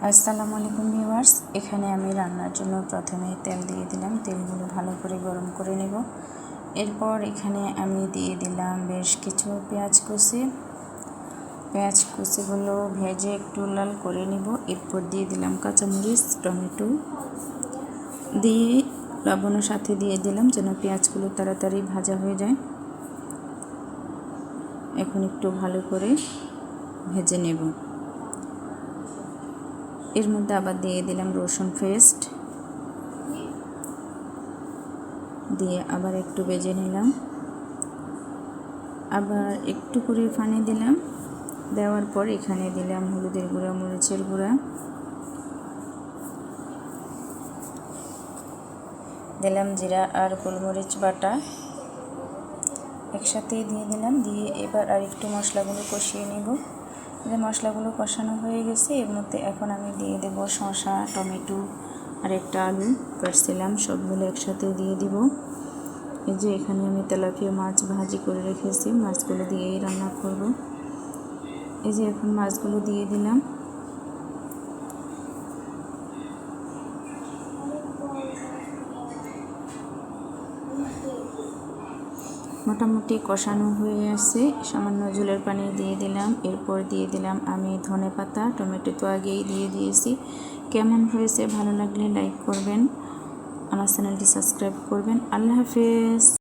আসসালামু আলাইকুম ভিউয়ার্স, এখানে আমি রান্নার জন্য প্রথমে তেল দিয়ে দিলাম। তেলগুলো ভালো করে গরম করে নেব। এরপর এখানে আমি দিয়ে দিলাম বেশ কিছু পেঁয়াজ কুচিগুলো ভেজে একটু লাল করে নেব। এরপর দিয়ে দিলাম কাঁচামরিচ, টমেটো দিয়ে লবণের সাথে দিয়ে দিলাম যেন পেঁয়াজগুলো তাড়াতাড়ি ভাজা হয়ে যায়। এখন একটু ভালো করে ভেজে নেব। এর মধ্যে আবার দিয়ে দিলাম রসুন পেস্ট, দিয়ে আবার একটু ভেজে নিলাম। আবার একটু করে পানি দিলাম। দেওয়ার পর এখানে দিলাম হলুদের গুঁড়া, মরিচের গুঁড়া, দিলাম জিরা আর গোলমরিচ বাটা একসাথে দিয়ে দিলাম। দিয়ে এবার আর একটু মশলাগুলো কষিয়ে নেব। যে মশলাগুলো কষানো হয়ে গেছে, এর মধ্যে এখন আমি দিয়ে দেব শসা, টমেটো আর একটা আলু কাটছিলাম, সবগুলো একসাথে দিয়ে দিব। এই যে এখানে আমি তেলাপিয়া মাছ ভাজি করে রেখেছি, মাছগুলো দিয়েই রান্না করব। এই যে এখন মাছগুলো দিয়ে দিলাম। মোটামুটি কষানো হয়ে আসছে, সামান্য ঝোলের পানি দিয়ে দিলাম। এরপর দিয়ে দিলাম আমি ধনেপাতা, টমেটো তো আগেই দিয়ে দিয়েছি। কেমন হয়েছে ভালো লাগলে লাইক করবেন, আমার চ্যানেলটি সাবস্ক্রাইব করবেন। আল্লাহ হাফেজ।